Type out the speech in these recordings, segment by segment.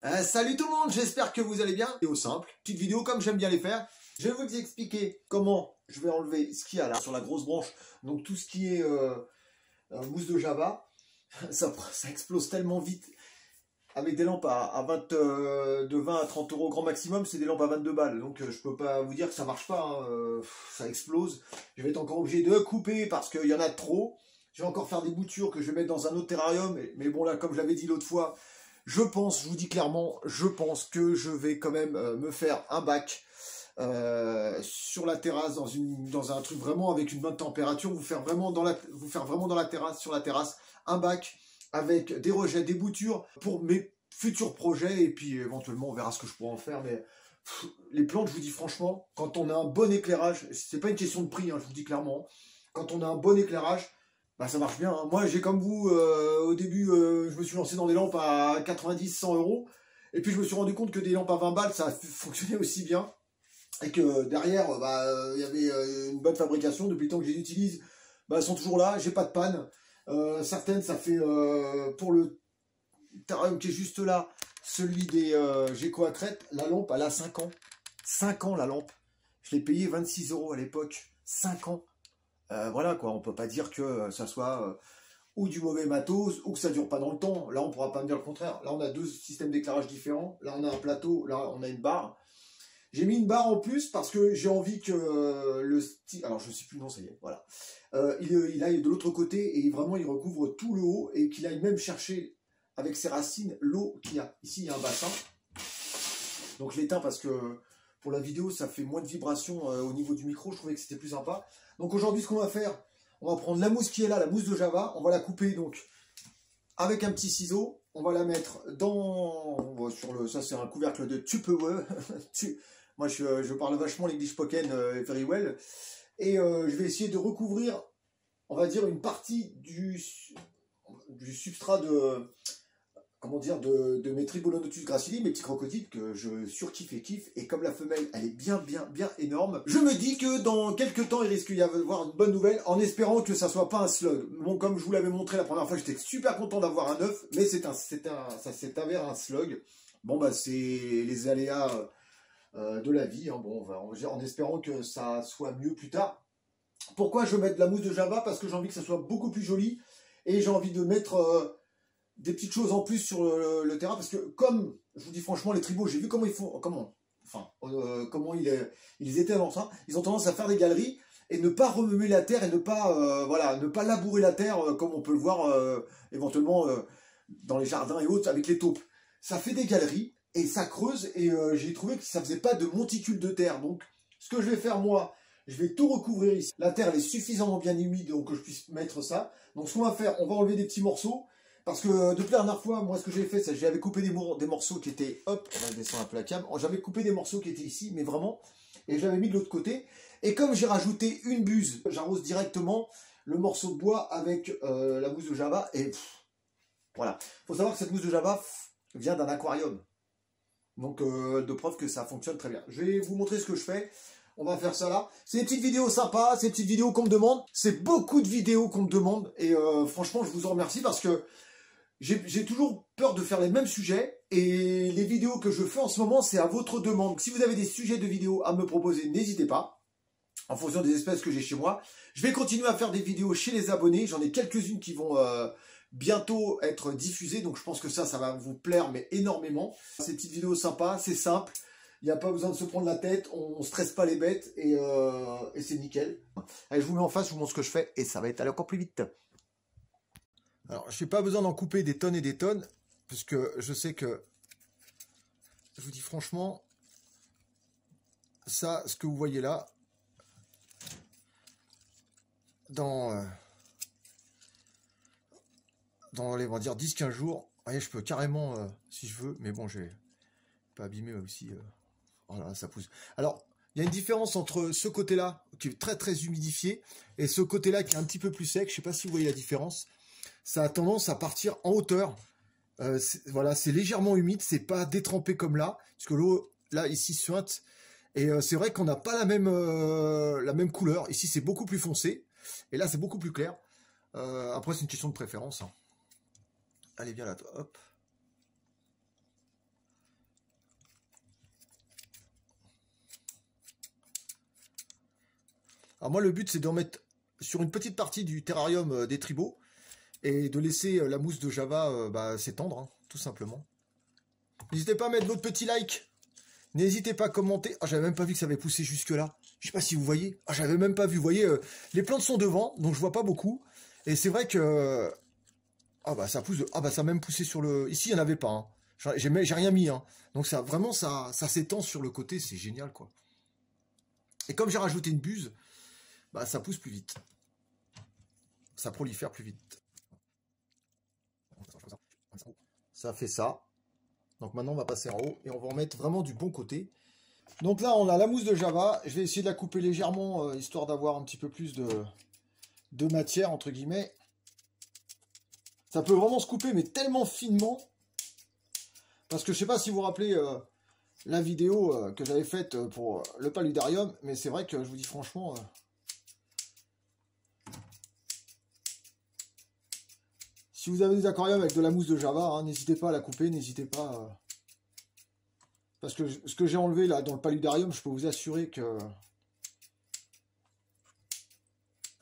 Salut tout le monde, j'espère que vous allez bien. Vidéo simple, petite vidéo comme j'aime bien les faire. Je vais vous expliquer comment je vais enlever ce qu'il y a là sur la grosse branche. Donc tout ce qui est mousse de Java, ça explose tellement vite. Avec des lampes à 20, de 20 à 30 euros grand maximum, c'est des lampes à 22 balles. Donc je peux pas vous dire que ça marche pas, hein. Ça explose. Je vais être encore obligé de couper parce qu'il y en a trop. Je vais encore faire des boutures que je vais mettre dans un autre terrarium. Mais bon là, comme je l'avais dit l'autre fois, je vous dis clairement, je pense que je vais quand même me faire un bac sur la terrasse, dans un truc vraiment avec une bonne température, vous faire vraiment dans la terrasse, sur la terrasse, un bac avec des rejets, des boutures pour mes futurs projets, et puis éventuellement on verra ce que je pourrai en faire. Mais les plantes, je vous dis franchement, quand on a un bon éclairage, c'est pas une question de prix, hein, je vous dis clairement, quand on a un bon éclairage, bah ça marche bien, hein. Moi j'ai comme vous, au début je me suis lancé dans des lampes à 90-100 euros, et puis je me suis rendu compte que des lampes à 20 balles ça fonctionnait aussi bien, et que derrière y avait une bonne fabrication. Depuis le temps que je les utilise, elles sont toujours là, j'ai pas de panne. Certaines, ça fait pour le terrarium qui est juste là, celui des Geco à crête, la lampe elle a 5 ans. 5 ans la lampe. Je l'ai payé 26 euros à l'époque. 5 ans. Voilà quoi, on peut pas dire que ça soit ou du mauvais matos, ou que ça dure pas dans le temps. Là on pourra pas me dire le contraire. Là on a deux systèmes d'éclairage différents. Là on a un plateau, là on a une barre. J'ai mis une barre en plus parce que j'ai envie que le style... Alors je sais plus, non ça y est, voilà. Il aille de l'autre côté et vraiment il recouvre tout le haut, et qu'il aille même chercher avec ses racines l'eau qu'il y a. Ici il y a un bassin. Donc je l'éteins parce que pour la vidéo ça fait moins de vibrations au niveau du micro, je trouvais que c'était plus sympa. Donc aujourd'hui ce qu'on va faire, on va prendre la mousse qui est là, la mousse de Java, on va la couper donc avec un petit ciseau, on va la mettre dans... ça c'est un couvercle de Tupperware. Moi je parle vachement l'English spoken very well. Et je vais essayer de recouvrir, on va dire, une partie du substrat de... Comment dire, de mes Tribononotus gracili, mes petits crocodiles que je surkiffe et kiffe. Et comme la femelle, elle est bien énorme, je me dis que dans quelques temps, il risque d'y avoir une bonne nouvelle, en espérant que ça soit pas un slug. Bon, comme je vous l'avais montré la première fois, j'étais super content d'avoir un œuf, mais ça s'est avéré un slug. Bon, bah, c'est les aléas de la vie, hein. Bon, on va dire, en espérant que ça soit mieux plus tard. Pourquoi je veux mettre de la mousse de Java? Parce que j'ai envie que ça soit beaucoup plus joli, et j'ai envie de mettre... des petites choses en plus sur le terrain, parce que comme je vous dis franchement, les tribaux, j'ai vu comment ils font, comment ils étaient avant ça, ils ont tendance à faire des galeries et ne pas remuer la terre, et ne pas ne pas labourer la terre comme on peut le voir éventuellement dans les jardins et autres avec les taupes. Ça fait des galeries et ça creuse, et j'ai trouvé que ça faisait pas de monticule de terre. Donc ce que je vais faire moi, je vais tout recouvrir ici. La terre elle est suffisamment bien humide donc que je puisse mettre ça. Donc ce qu'on va faire, on va enlever des petits morceaux. Parce que depuis la dernière fois, moi ce que j'ai fait, c'est que j'avais coupé des morceaux qui étaient, hop, on va descendre un peu la cam, j'avais coupé des morceaux qui étaient ici, mais vraiment, et j'avais mis de l'autre côté. Et comme j'ai rajouté une buse, j'arrose directement le morceau de bois avec la mousse de Java, et voilà. Il faut savoir que cette mousse de Java vient d'un aquarium. Donc de preuve que ça fonctionne très bien. Je vais vous montrer ce que je fais. On va faire ça là. C'est des petites vidéos sympas, c'est des petites vidéos qu'on me demande. C'est beaucoup de vidéos qu'on me demande, et franchement je vous en remercie, parce que j'ai toujours peur de faire les mêmes sujets, et les vidéos que je fais en ce moment, c'est à votre demande. Donc, si vous avez des sujets de vidéos à me proposer, n'hésitez pas, en fonction des espèces que j'ai chez moi. Je vais continuer à faire des vidéos chez les abonnés, j'en ai quelques-unes qui vont bientôt être diffusées, donc je pense que ça va vous plaire, mais énormément. Ces petites vidéos sympas, c'est simple, il n'y a pas besoin de se prendre la tête, on ne stresse pas les bêtes, et c'est nickel. Allez, je vous mets en face, je vous montre ce que je fais, et ça va être aller encore plus vite. Alors, je n'ai pas besoin d'en couper des tonnes et des tonnes, puisque je sais que, je vous dis franchement, ça, ce que vous voyez là, dans les, on va dire, 10-15 jours, vous voyez, je peux carrément, si je veux, mais bon, je vais pas abîmer aussi, voilà, ça pousse. Alors, il y a une différence entre ce côté-là, qui est très humidifié, et ce côté-là qui est un petit peu plus sec. Je ne sais pas si vous voyez la différence. Ça a tendance à partir en hauteur. Voilà, c'est légèrement humide, c'est pas détrempé comme là, parce que l'eau, là, ici, suinte. Et c'est vrai qu'on n'a pas la même couleur. Ici, c'est beaucoup plus foncé, et là, c'est beaucoup plus clair. Après, c'est une question de préférence, hein. Allez, viens là, toi, hop. Alors moi, le but, c'est d'en mettre sur une petite partie du terrarium des tribots et de laisser la mousse de Java s'étendre, hein, tout simplement. N'hésitez pas à mettre votre petit like. N'hésitez pas à commenter. Ah, j'avais même pas vu que ça avait poussé jusque-là. Je sais pas si vous voyez. Ah, j'avais même pas vu. Vous voyez, les plantes sont devant, donc je vois pas beaucoup. Et c'est vrai que... ah bah ça pousse... ah bah ça a même poussé sur le... Ici, il n'y en avait pas. Hein. J'ai rien mis. Hein. Donc ça, vraiment, ça s'étend sur le côté. C'est génial, quoi. Et comme j'ai rajouté une buse, bah ça pousse plus vite. Ça prolifère plus vite. Ça fait ça. Donc maintenant, on va passer en haut et on va en mettre vraiment du bon côté. Donc là, on a la mousse de Java. Je vais essayer de la couper légèrement, histoire d'avoir un petit peu plus de matière, entre guillemets. Ça peut vraiment se couper, mais tellement finement. Parce que je sais pas si vous vous rappelez la vidéo que j'avais faite pour le paludarium. Mais c'est vrai que je vous dis franchement... si vous avez des aquariums avec de la mousse de Java, hein, n'hésitez pas à la couper, n'hésitez pas... parce que ce que j'ai enlevé là dans le paludarium, je peux vous assurer que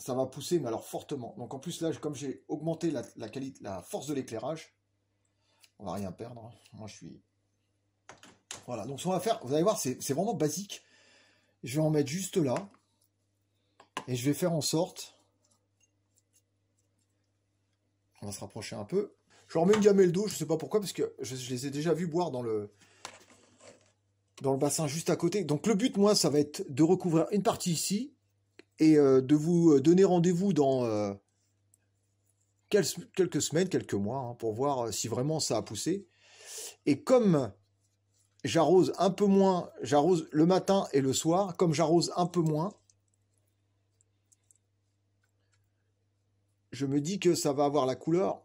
ça va pousser, mais alors fortement. Donc en plus là, comme j'ai augmenté la qualité, la force de l'éclairage, on va rien perdre. Hein. Moi je suis... voilà, donc ce qu'on va faire, vous allez voir, c'est vraiment basique. Je vais en mettre juste là. Et je vais faire en sorte... on va se rapprocher un peu. Je leur mets une gamelle d'eau, je sais pas pourquoi, parce que je les ai déjà vus boire dans le bassin juste à côté. Donc le but, moi, ça va être de recouvrir une partie ici, et de vous donner rendez-vous dans quelques semaines, quelques mois, hein, pour voir si vraiment ça a poussé. Et comme j'arrose un peu moins, j'arrose le matin et le soir, comme j'arrose un peu moins, je me dis que ça va avoir la couleur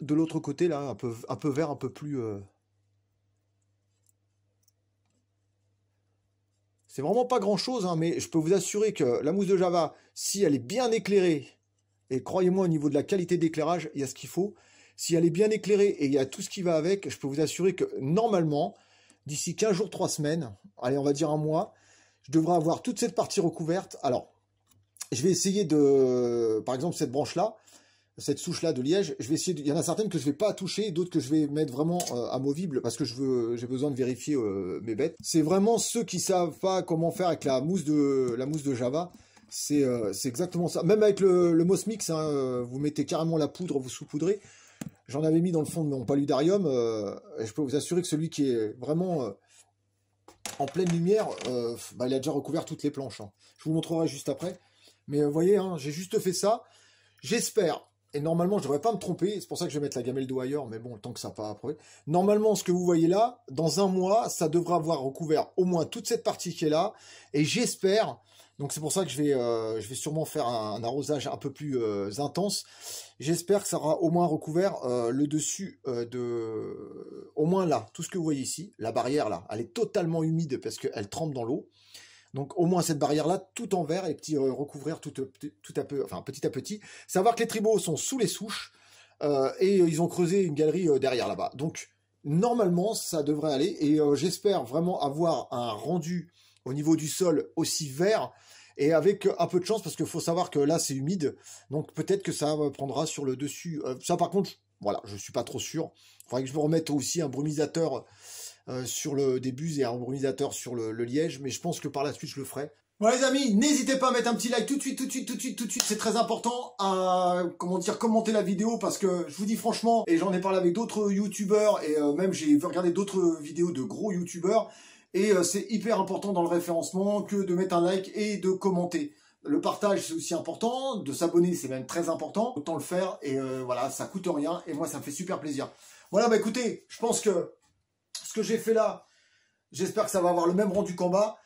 de l'autre côté, là, un peu vert, un peu plus... c'est vraiment pas grand-chose, hein, mais je peux vous assurer que la mousse de Java, si elle est bien éclairée, et croyez-moi, au niveau de la qualité d'éclairage, il y a ce qu'il faut. Si elle est bien éclairée et il y a tout ce qui va avec, je peux vous assurer que normalement, d'ici 15 jours, 3 semaines, allez, on va dire un mois, je devrais avoir toute cette partie recouverte. Alors, je vais essayer de... par exemple, cette branche-là, cette souche-là de liège, je vais essayer il y en a certaines que je vais pas toucher, d'autres que je vais mettre vraiment amovibles, parce que j'ai besoin de vérifier mes bêtes. C'est vraiment ceux qui savent pas comment faire avec la mousse de Java. C'est exactement ça. Même avec le Moss Mix, hein, vous mettez carrément la poudre, vous saupoudrez. J'en avais mis dans le fond de mon paludarium, et je peux vous assurer que celui qui est vraiment en pleine lumière, il a déjà recouvert toutes les planches. Hein. Je vous montrerai juste après. Mais vous voyez, hein, j'ai juste fait ça. J'espère, et normalement je devrais pas me tromper, c'est pour ça que je vais mettre la gamelle d'eau ailleurs, mais bon, tant que ça n'a pas approuvé. Normalement, ce que vous voyez là, dans un mois, ça devrait avoir recouvert au moins toute cette partie qui est là, et j'espère, donc c'est pour ça que je vais sûrement faire un arrosage un peu plus intense, j'espère que ça aura au moins recouvert le dessus au moins là, tout ce que vous voyez ici, la barrière là, elle est totalement humide parce qu'elle trempe dans l'eau. Donc au moins cette barrière-là, tout en vert, et recouvrir tout à peu, enfin petit à petit. Savoir que les tribots sont sous les souches, et ils ont creusé une galerie derrière là-bas. Donc normalement, ça devrait aller, et j'espère vraiment avoir un rendu au niveau du sol aussi vert, et avec un peu de chance, parce qu'il faut savoir que là c'est humide, donc peut-être que ça prendra sur le dessus. Ça par contre, voilà, je suis pas trop sûr. Il faudrait que je me remette aussi un brumisateur sur des buses et un brumisateur sur le liège, mais je pense que par la suite je le ferai. Voilà les amis, n'hésitez pas à mettre un petit like tout de suite, c'est très important à, commenter la vidéo, parce que je vous dis franchement, et j'en ai parlé avec d'autres youtubeurs, et même j'ai regardé d'autres vidéos de gros youtubeurs, et c'est hyper important dans le référencement que de mettre un like et de commenter. Le partage c'est aussi important, de s'abonner c'est même très important, autant le faire, et voilà, ça coûte rien, et moi ça me fait super plaisir. Voilà, bah écoutez, je pense que ce que j'ai fait là, j'espère que ça va avoir le même rendu qu'en bas.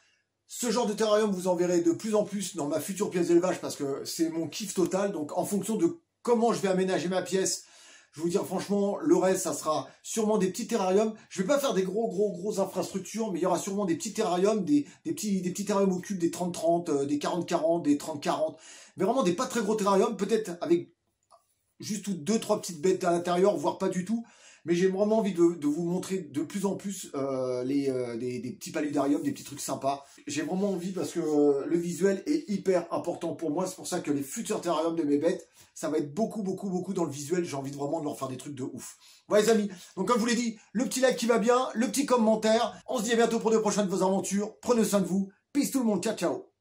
Ce genre de terrarium, vous en verrez de plus en plus dans ma future pièce d'élevage, parce que c'est mon kiff total. Donc en fonction de comment je vais aménager ma pièce, je vais vous dire franchement, le reste, ça sera sûrement des petits terrariums. Je vais pas faire des gros infrastructures, mais il y aura sûrement des petits terrariums, des petits terrariums au cube, des 30-30, des 40-40, des 30-40. Mais vraiment des pas très gros terrariums, peut-être avec juste 2-3 petites bêtes à l'intérieur, voire pas du tout. Mais j'ai vraiment envie de vous montrer de plus en plus des petits paludariums, des petits trucs sympas. J'ai vraiment envie parce que le visuel est hyper important pour moi. C'est pour ça que les futurs terrariums de mes bêtes, ça va être beaucoup dans le visuel. J'ai envie vraiment de leur faire des trucs de ouf. Voilà les amis, donc comme je vous l'ai dit, le petit like qui va bien, le petit commentaire. On se dit à bientôt pour de prochaines de vos aventures. Prenez soin de vous. Peace tout le monde, ciao ciao.